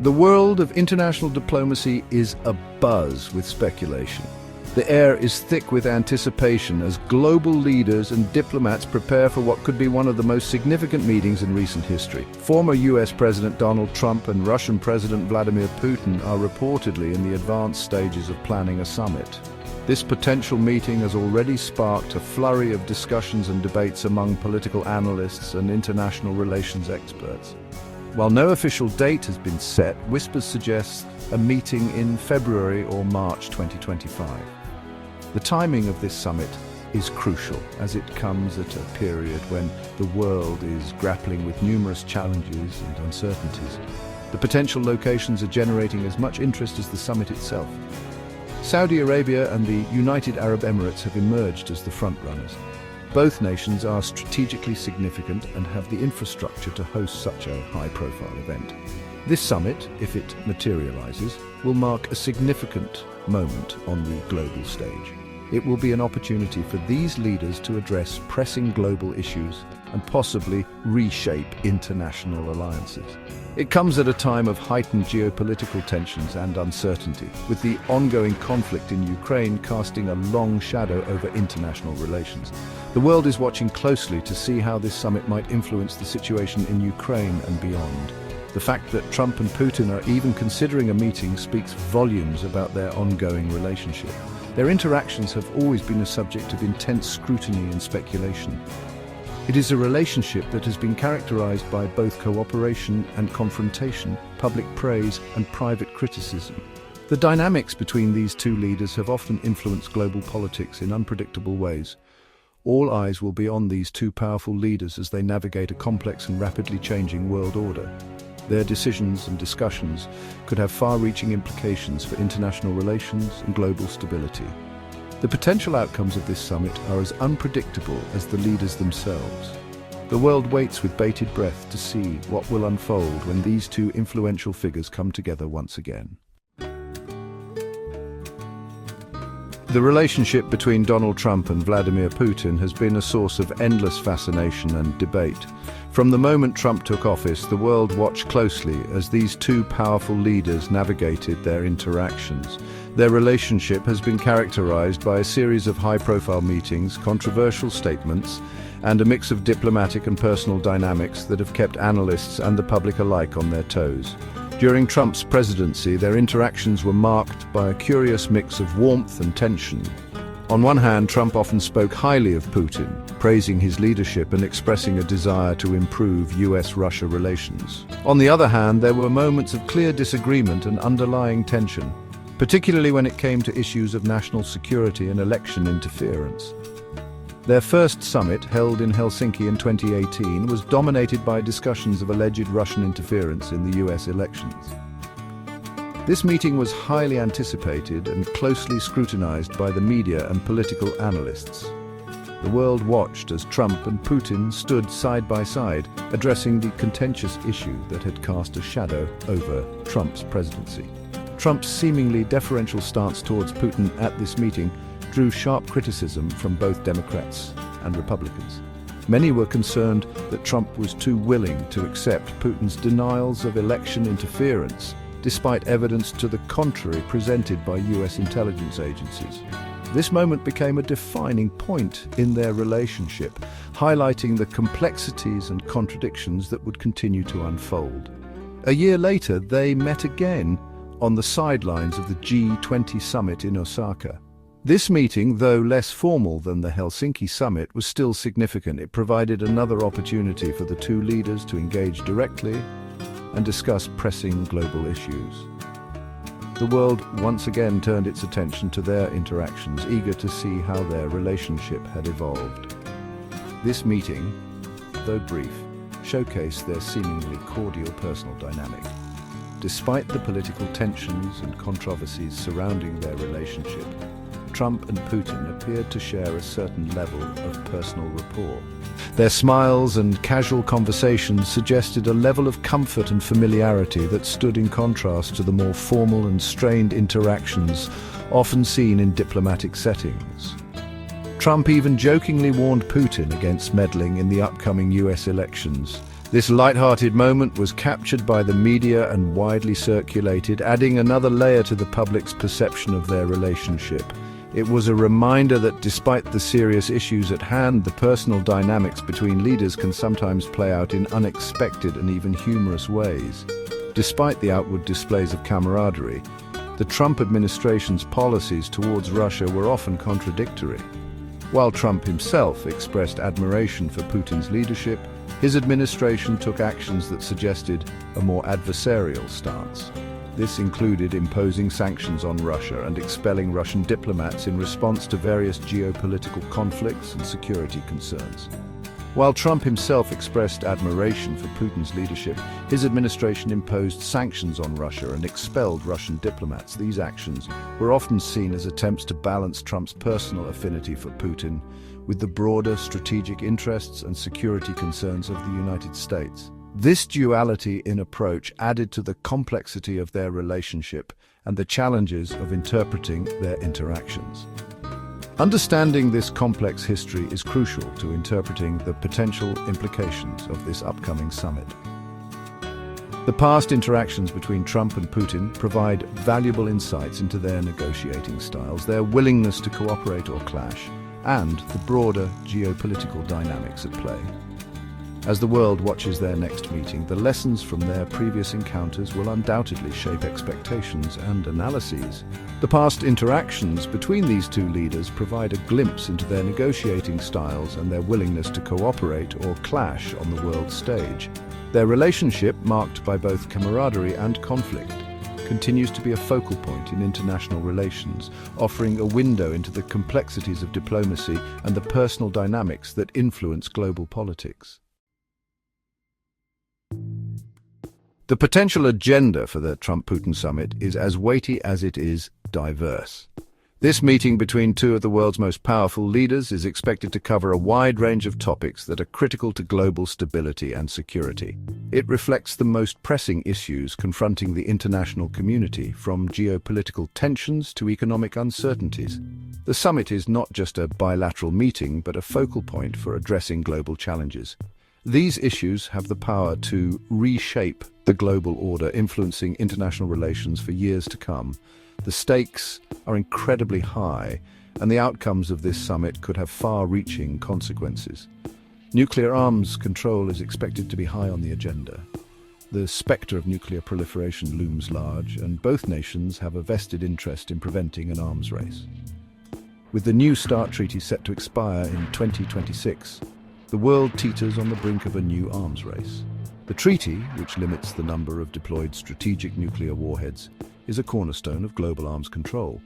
The world of international diplomacy is abuzz with speculation. The air is thick with anticipation as global leaders and diplomats prepare for what could be one of the most significant meetings in recent history. Former US President Donald Trump and Russian President Vladimir Putin are reportedly in the advanced stages of planning a summit. This potential meeting has already sparked a flurry of discussions and debates among political analysts and international relations experts. While no official date has been set, whispers suggest a meeting in February or March 2025. The timing of this summit is crucial, as it comes at a period when the world is grappling with numerous challenges and uncertainties. The potential locations are generating as much interest as the summit itself. Saudi Arabia and the United Arab Emirates have emerged as the frontrunners. Both nations are strategically significant and have the infrastructure to host such a high-profile event. This summit, if it materializes, will mark a significant moment on the global stage. It will be an opportunity for these leaders to address pressing global issues and possibly reshape international alliances. It comes at a time of heightened geopolitical tensions and uncertainty, with the ongoing conflict in Ukraine casting a long shadow over international relations. The world is watching closely to see how this summit might influence the situation in Ukraine and beyond. The fact that Trump and Putin are even considering a meeting speaks volumes about their ongoing relationship. Their interactions have always been a subject of intense scrutiny and speculation. It is a relationship that has been characterized by both cooperation and confrontation, public praise and private criticism. The dynamics between these two leaders have often influenced global politics in unpredictable ways. All eyes will be on these two powerful leaders as they navigate a complex and rapidly changing world order. Their decisions and discussions could have far-reaching implications for international relations and global stability. The potential outcomes of this summit are as unpredictable as the leaders themselves. The world waits with bated breath to see what will unfold when these two influential figures come together once again. The relationship between Donald Trump and Vladimir Putin has been a source of endless fascination and debate. From the moment Trump took office, the world watched closely as these two powerful leaders navigated their interactions. Their relationship has been characterized by a series of high-profile meetings, controversial statements, and a mix of diplomatic and personal dynamics that have kept analysts and the public alike on their toes. During Trump's presidency, their interactions were marked by a curious mix of warmth and tension. On one hand, Trump often spoke highly of Putin, praising his leadership and expressing a desire to improve US-Russia relations. On the other hand, there were moments of clear disagreement and underlying tension, particularly when it came to issues of national security and election interference. Their first summit, held in Helsinki in 2018, was dominated by discussions of alleged Russian interference in the US elections. This meeting was highly anticipated and closely scrutinized by the media and political analysts. The world watched as Trump and Putin stood side by side, addressing the contentious issue that had cast a shadow over Trump's presidency. Trump's seemingly deferential stance towards Putin at this meeting drew sharp criticism from both Democrats and Republicans. Many were concerned that Trump was too willing to accept Putin's denials of election interference, despite evidence to the contrary presented by US intelligence agencies. This moment became a defining point in their relationship, highlighting the complexities and contradictions that would continue to unfold. A year later, they met again on the sidelines of the G20 summit in Osaka. This meeting, though less formal than the Helsinki summit, was still significant. It provided another opportunity for the two leaders to engage directly and discuss pressing global issues. The world once again turned its attention to their interactions, eager to see how their relationship had evolved. This meeting, though brief, showcased their seemingly cordial personal dynamic. Despite the political tensions and controversies surrounding their relationship, Trump and Putin appeared to share a certain level of personal rapport. Their smiles and casual conversations suggested a level of comfort and familiarity that stood in contrast to the more formal and strained interactions often seen in diplomatic settings. Trump even jokingly warned Putin against meddling in the upcoming US elections. This light-hearted moment was captured by the media and widely circulated, adding another layer to the public's perception of their relationship. It was a reminder that despite the serious issues at hand, the personal dynamics between leaders can sometimes play out in unexpected and even humorous ways. Despite the outward displays of camaraderie, the Trump administration's policies towards Russia were often contradictory. While Trump himself expressed admiration for Putin's leadership, his administration took actions that suggested a more adversarial stance. This included imposing sanctions on Russia and expelling Russian diplomats in response to various geopolitical conflicts and security concerns. While Trump himself expressed admiration for Putin's leadership, his administration imposed sanctions on Russia and expelled Russian diplomats. These actions were often seen as attempts to balance Trump's personal affinity for Putin with the broader strategic interests and security concerns of the United States. This duality in approach added to the complexity of their relationship and the challenges of interpreting their interactions. Understanding this complex history is crucial to interpreting the potential implications of this upcoming summit. The past interactions between Trump and Putin provide valuable insights into their negotiating styles, their willingness to cooperate or clash, and the broader geopolitical dynamics at play. As the world watches their next meeting, the lessons from their previous encounters will undoubtedly shape expectations and analyses. The past interactions between these two leaders provide a glimpse into their negotiating styles and their willingness to cooperate or clash on the world stage. Their relationship, marked by both camaraderie and conflict, continues to be a focal point in international relations, offering a window into the complexities of diplomacy and the personal dynamics that influence global politics. The potential agenda for the Trump-Putin summit is as weighty as it is diverse. This meeting between two of the world's most powerful leaders is expected to cover a wide range of topics that are critical to global stability and security. It reflects the most pressing issues confronting the international community, from geopolitical tensions to economic uncertainties. The summit is not just a bilateral meeting, but a focal point for addressing global challenges. These issues have the power to reshape the global order, influencing international relations for years to come. The stakes are incredibly high, and the outcomes of this summit could have far-reaching consequences. Nuclear arms control is expected to be high on the agenda. The spectre of nuclear proliferation looms large, and both nations have a vested interest in preventing an arms race. With the New START treaty set to expire in 2026, the world teeters on the brink of a new arms race. The treaty, which limits the number of deployed strategic nuclear warheads, is a cornerstone of global arms control.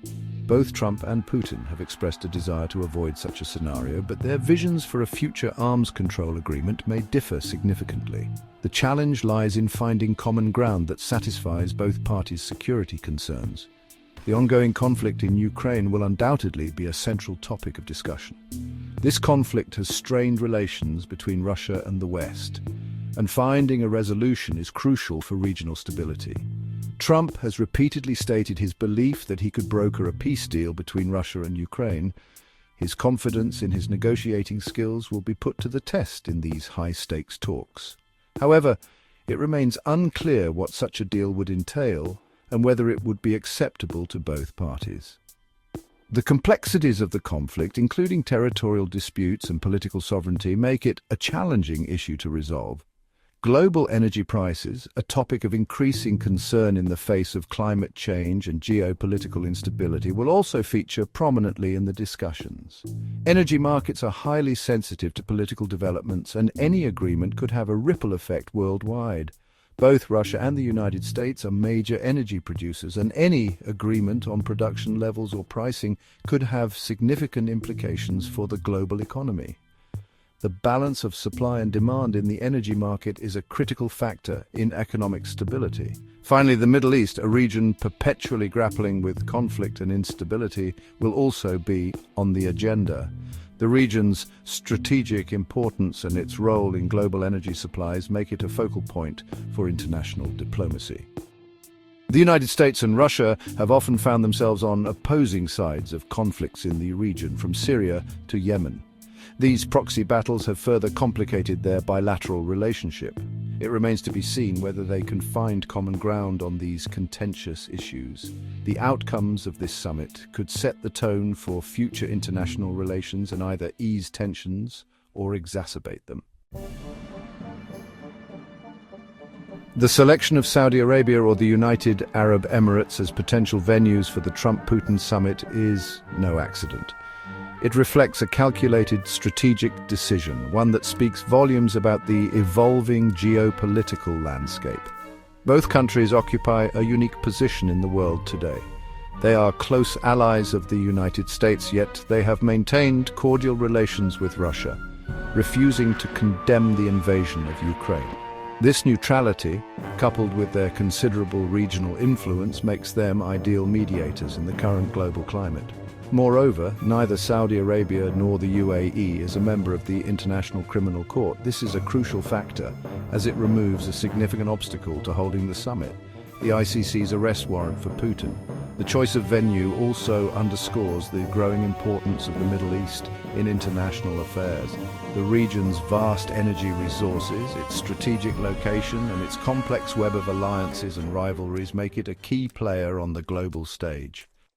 Both Trump and Putin have expressed a desire to avoid such a scenario, but their visions for a future arms control agreement may differ significantly. The challenge lies in finding common ground that satisfies both parties' security concerns. The ongoing conflict in Ukraine will undoubtedly be a central topic of discussion. This conflict has strained relations between Russia and the West, and finding a resolution is crucial for regional stability. Trump has repeatedly stated his belief that he could broker a peace deal between Russia and Ukraine. His confidence in his negotiating skills will be put to the test in these high-stakes talks. However, it remains unclear what such a deal would entail and whether it would be acceptable to both parties. The complexities of the conflict, including territorial disputes and political sovereignty, make it a challenging issue to resolve. Global energy prices, a topic of increasing concern in the face of climate change and geopolitical instability, will also feature prominently in the discussions. Energy markets are highly sensitive to political developments, and any agreement could have a ripple effect worldwide. Both Russia and the United States are major energy producers, and any agreement on production levels or pricing could have significant implications for the global economy. The balance of supply and demand in the energy market is a critical factor in economic stability. Finally, the Middle East, a region perpetually grappling with conflict and instability, will also be on the agenda. The region's strategic importance and its role in global energy supplies make it a focal point for international diplomacy. The United States and Russia have often found themselves on opposing sides of conflicts in the region, from Syria to Yemen. These proxy battles have further complicated their bilateral relationship. It remains to be seen whether they can find common ground on these contentious issues. The outcomes of this summit could set the tone for future international relations and either ease tensions or exacerbate them. The selection of Saudi Arabia or the United Arab Emirates as potential venues for the Trump-Putin summit is no accident. It reflects a calculated strategic decision, one that speaks volumes about the evolving geopolitical landscape. Both countries occupy a unique position in the world today. They are close allies of the United States, yet they have maintained cordial relations with Russia, refusing to condemn the invasion of Ukraine. This neutrality, coupled with their considerable regional influence, makes them ideal mediators in the current global climate. Moreover, neither Saudi Arabia nor the UAE is a member of the International Criminal Court. This is a crucial factor, as it removes a significant obstacle to holding the summit: the ICC's arrest warrant for Putin. The choice of venue also underscores the growing importance of the Middle East in international affairs. The region's vast energy resources, its strategic location, and its complex web of alliances and rivalries make it a key player on the global stage.